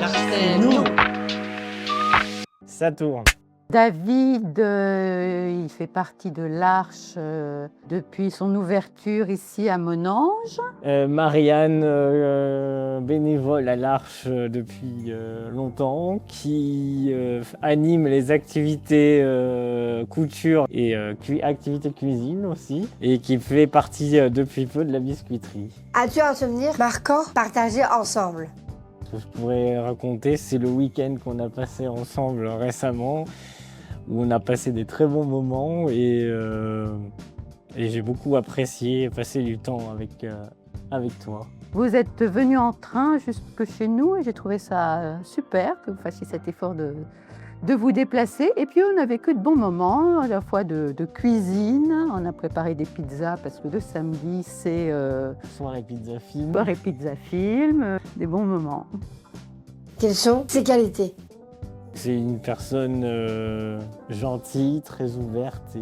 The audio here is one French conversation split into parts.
L'Arche, c'est nous. Ça tourne. David, il fait partie de l'Arche depuis son ouverture ici à Monange. Marianne, bénévole à l'Arche depuis longtemps, qui anime les activités couture et activités cuisine aussi, et qui fait partie depuis peu de la biscuiterie. As-tu un souvenir marquant partagé ensemble? Ce que je pourrais raconter, c'est le week-end qu'on a passé ensemble récemment, où on a passé des très bons moments et j'ai beaucoup apprécié passer du temps avec toi. Vous êtes venu en train jusque chez nous et j'ai trouvé ça super que vous fassiez cet effort de vous déplacer. Et puis on a vécu de bons moments, à la fois de cuisine. On a préparé des pizzas parce que le samedi c'est Soirée pizza film. soirée pizza film, des bons moments. Quelles sont ses qualités? C'est une personne gentille, très ouverte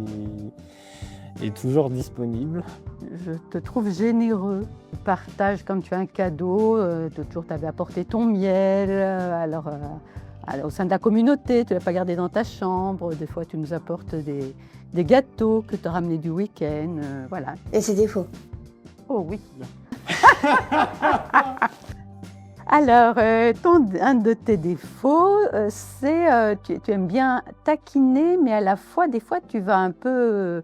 et toujours disponible. Je te trouve généreux. Tu partages comme tu as un cadeau. Toujours tu avais apporté ton miel. Au sein de la communauté, tu ne l'as pas gardé dans ta chambre. Des fois, tu nous apportes des gâteaux que tu as ramenés du week-end. Voilà. Et ses défauts? Oh oui. Alors, un de tes défauts, c'est tu aimes bien taquiner, mais à la fois, des fois, tu vas un peu...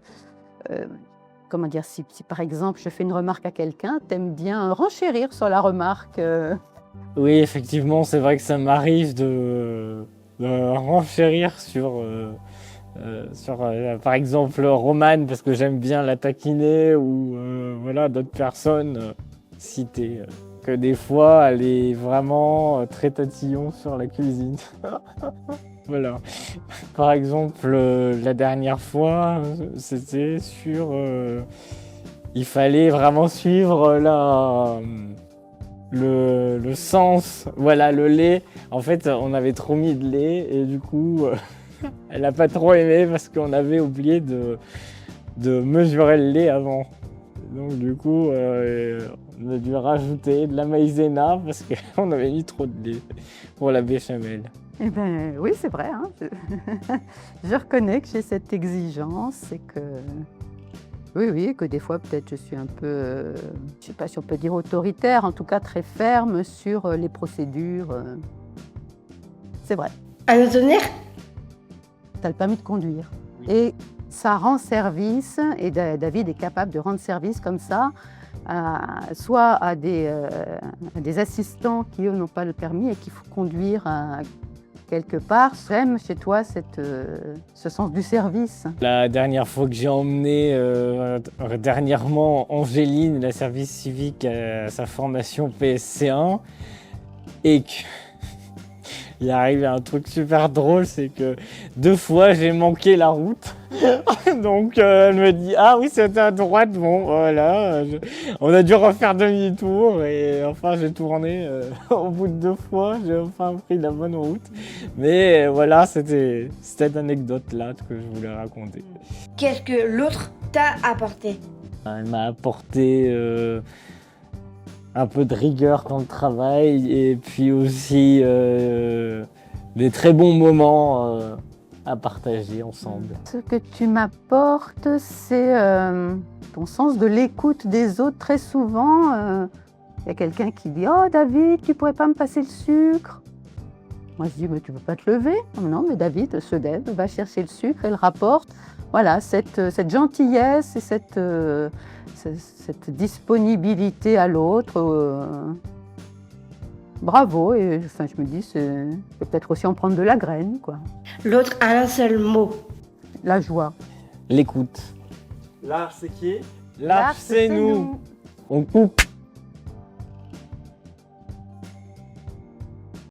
comment dire, si par exemple, je fais une remarque à quelqu'un, tu aimes bien renchérir sur la remarque. Oui, effectivement, c'est vrai que ça m'arrive de renchérir sur par exemple, Romane, parce que j'aime bien la taquiner, ou voilà, d'autres personnes citées. Que des fois, elle est vraiment très tatillon sur la cuisine. Voilà. Par exemple, la dernière fois, c'était sur... il fallait vraiment suivre le sens, voilà, le lait. En fait, on avait trop mis de lait et du coup, elle n'a pas trop aimé parce qu'on avait oublié de mesurer le lait avant. Donc du coup, on a dû rajouter de la maïzena parce qu'on avait mis trop de lait pour la béchamel. Eh bien, oui, c'est vrai. Hein. Je reconnais que j'ai cette exigence et que... Oui, que des fois, peut-être, je suis un peu, je ne sais pas si on peut dire autoritaire, en tout cas très ferme sur les procédures. C'est vrai. Un autre souvenir? Tu as le permis de conduire. Et ça rend service, et David est capable de rendre service comme ça, soit à des assistants qui, eux, n'ont pas le permis et qu'il faut conduire quelque part. J'aime chez toi ce sens du service. La dernière fois que j'ai emmené dernièrement Angéline, la service civique, à sa formation PSC1, et qu'il est arrivé un truc super drôle, c'est que 2 fois j'ai manqué la route. Donc elle me dit « Ah oui, c'était à droite, bon voilà. » On a dû refaire demi-tour et enfin j'ai tourné. Au bout de 2 fois, j'ai enfin pris la bonne route. Mais voilà, c'était cette anecdote-là que je voulais raconter. Qu'est-ce que l'autre t'a apporté? Elle m'a apporté un peu de rigueur dans le travail et puis aussi des très bons moments à partager ensemble. Ce que tu m'apportes, c'est ton sens de l'écoute des autres. Très souvent, il y a quelqu'un qui dit « Oh David, tu pourrais pas me passer le sucre ?» Moi je dis « Mais tu peux pas te lever ?» Non, mais David se lève, va chercher le sucre et le rapporte. Voilà, cette gentillesse et cette disponibilité à l'autre. Bravo, et enfin, je me dis, c'est peut-être aussi en prendre de la graine, quoi. L'autre a un seul mot. La joie. L'écoute. L'Arche, c'est qui? L'Arche, c'est nous. On coupe.